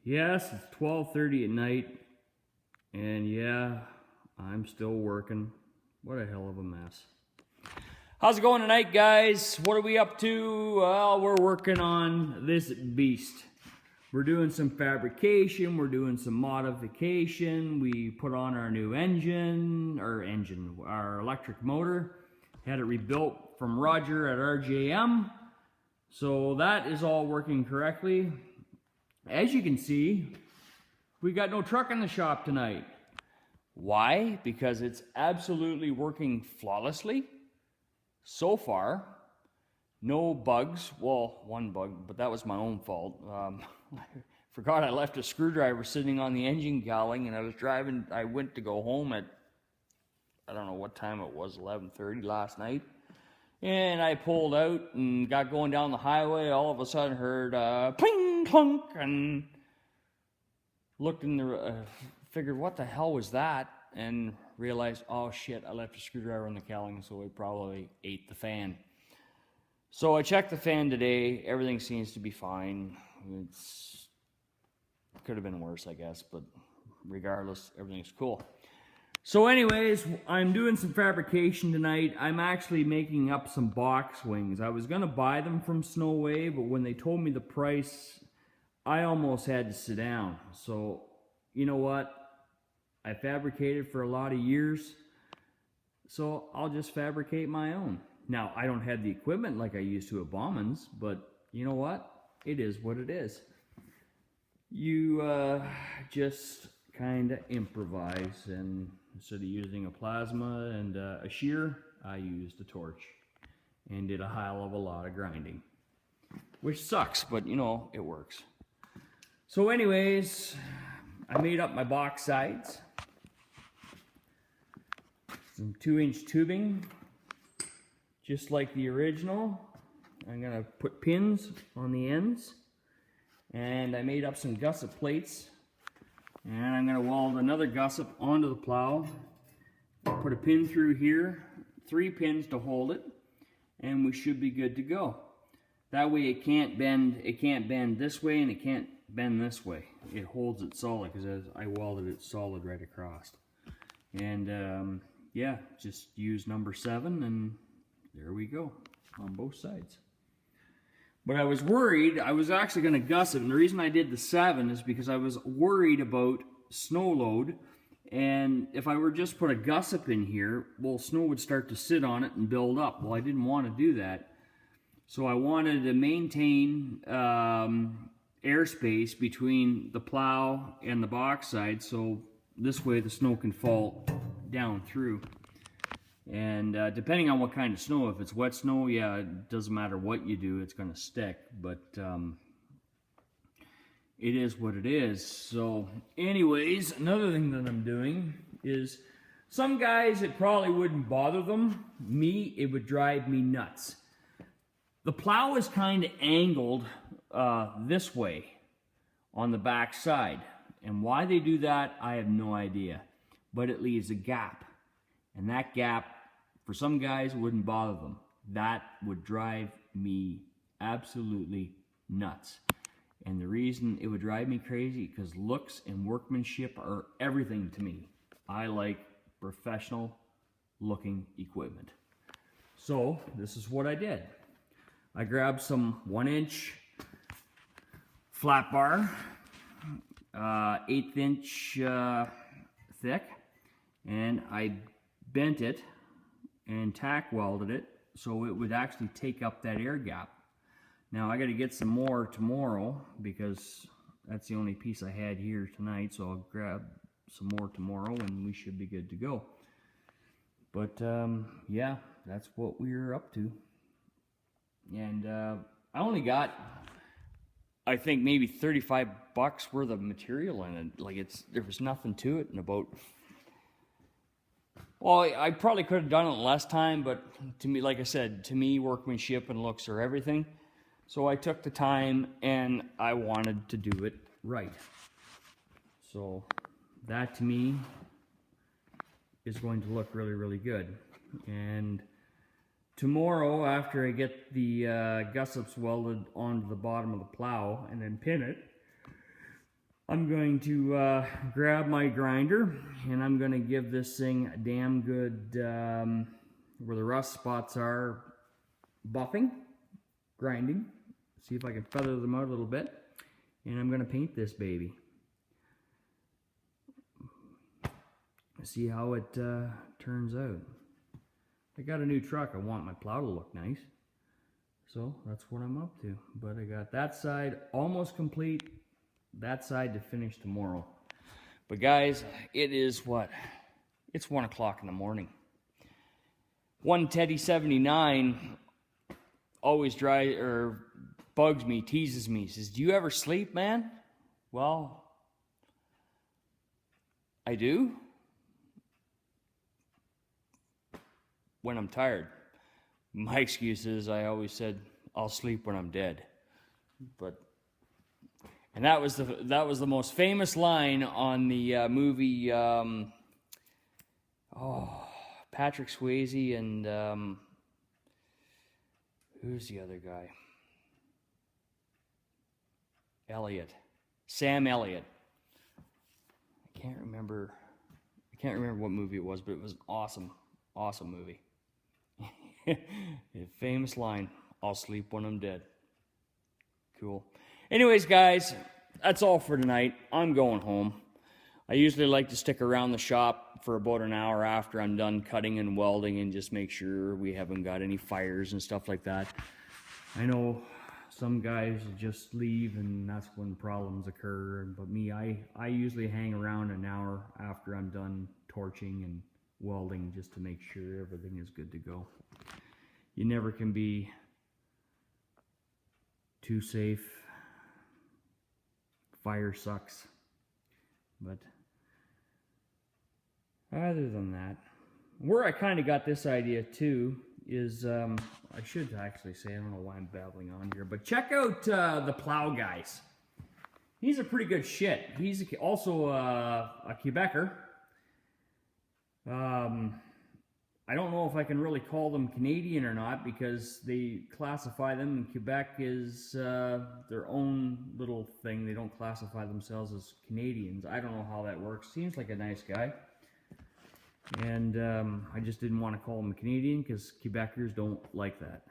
Yes, it's 12:30 at night, and yeah, I'm still working. What a hell of a mess. How's it going tonight, guys? What are we up to? Well, we're working on this beast. We're doing some fabrication, we're doing some modification. We put on our new our electric motor. Had it rebuilt from Roger at RJM. So that is all working correctly. As you can see, we got no truck in the shop tonight. Why? Because it's absolutely working flawlessly. So far, no bugs. Well, one bug, but that was my own fault. I forgot I left a screwdriver sitting on the engine cowling, and I was driving. I went to go home at, I don't know what time it was, 11:30 last night. And I pulled out and got going down the highway. All of a sudden heard pling, clunk, and looked in the, figured what the hell was that? And realized, oh shit, I left a screwdriver on the cowling, so it probably ate the fan. So I checked the fan today. Everything seems to be fine. It could have been worse, I guess, but regardless, everything's cool. So anyways, I'm doing some fabrication tonight. I'm actually making up some box wings. I was gonna buy them from Snowway, but when they told me the price, I almost had to sit down. So, you know what? I fabricated for a lot of years, so I'll just fabricate my own. Now, I don't have the equipment like I used to at Bauman's, but you know what? It is what it is. You just kind of improvise, and instead of using a plasma and a shear, I used a torch and did a hell of a lot of grinding, which sucks, but you know, it works. So anyways, I made up my box sides, some 2-inch tubing, just like the original. I'm gonna put pins on the ends, and I made up some gusset plates. And I'm going to weld another gusset onto the plow. Put a pin through here, 3 pins to hold it, and we should be good to go. That way it can't bend this way, and it can't bend this way. It holds it solid because I welded it solid right across. And yeah, just use number 7, and there we go on both sides. But I was worried, I was actually going to gusset, and the reason I did the 7 is because I was worried about snow load, and if I were just put a gusset in here, well, snow would start to sit on it and build up. Well, I didn't want to do that. So I wanted to maintain airspace between the plow and the box side, so this way the snow can fall down through. And depending on what kind of snow, if it's wet snow, yeah, it doesn't matter what you do, it's going to stick. But it is what it is. So anyways, another thing that I'm doing is, some guys, it probably wouldn't bother them. Me, it would drive me nuts. The plow is kind of angled this way on the back side. And why they do that, I have no idea. But it leaves a gap. And that gap, for some guys, wouldn't bother them. That would drive me absolutely nuts. And the reason it would drive me crazy, because looks and workmanship are everything to me. I like professional looking equipment. So this is what I did. I grabbed some 1-inch flat bar, 1/8 inch thick, and I bent it and tack welded it so it would actually take up that air gap. Now I got to get some more tomorrow, because that's the only piece I had here tonight, so I'll grab some more tomorrow and we should be good to go. But yeah, that's what we're up to. And I only got, I think, maybe 35 bucks worth of material in it. Like, there was nothing to it, and about, well, I probably could have done it less time, but to me, like I said, to me, workmanship and looks are everything. So I took the time, and I wanted to do it right. So that, to me, is going to look really, really good. And tomorrow, after I get the gussets welded onto the bottom of the plow and then pin it, I'm going to grab my grinder, and I'm going to give this thing a damn good, where the rust spots are, buffing, grinding. See if I can feather them out a little bit. And I'm going to paint this baby. See how it turns out. I got a new truck. I want my plow to look nice. So that's what I'm up to. But I got that side almost complete. That side to finish tomorrow. But guys, it is what? It's 1 o'clock in the morning. One Teddy 79 always bugs me, teases me, says, "Do you ever sleep, man?" Well, I do. When I'm tired. My excuse is I always said I'll sleep when I'm dead. And that was the most famous line on the movie Patrick Swayze and who's the other guy? Sam Elliott. I can't remember what movie it was, but it was an awesome movie. A famous line, "I'll sleep when I'm dead." Cool. Anyways, guys, that's all for tonight. I'm going home. I usually like to stick around the shop for about an hour after I'm done cutting and welding and just make sure we haven't got any fires and stuff like that. I know some guys just leave and that's when problems occur, but me, I usually hang around an hour after I'm done torching and welding just to make sure everything is good to go. You never can be too safe. Fire sucks. But other than that, where I kind of got this idea too is, I should actually say, I don't know why I'm babbling on here, but check out the Plow guys. He's a pretty good shit. He's also a Quebecer. I don't know if I can really call them Canadian or not because they classify them, and Quebec is their own little thing. They don't classify themselves as Canadians. I don't know how that works. Seems like a nice guy. And I just didn't want to call him Canadian because Quebecers don't like that.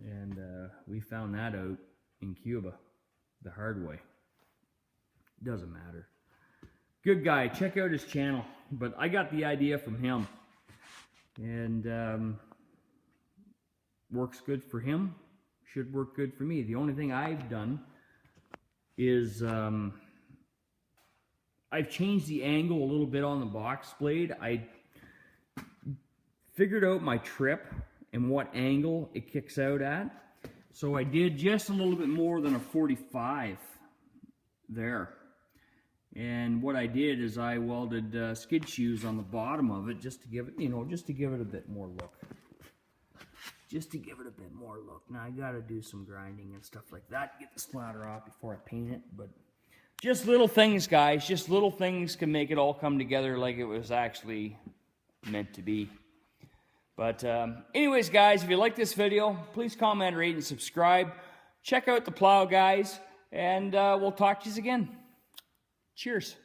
And we found that out in Cuba the hard way. Doesn't matter. Good guy. Check out his channel. But I got the idea from him. And works good for him. Should work good for me. The only thing I've done is I've changed the angle a little bit on the box blade. I figured out my trip and what angle it kicks out at. So I did just a little bit more than a 45 there. And what I did is I welded skid shoes on the bottom of it just to give it, just to give it a bit more look. Just to give it a bit more look. Now I gotta do some grinding and stuff like that, get the splatter off before I paint it, but just little things, guys. Just little things can make it all come together like it was actually meant to be. But anyways, guys, if you like this video, please comment, rate, and subscribe. Check out the Plow guys, and we'll talk to you again. Cheers.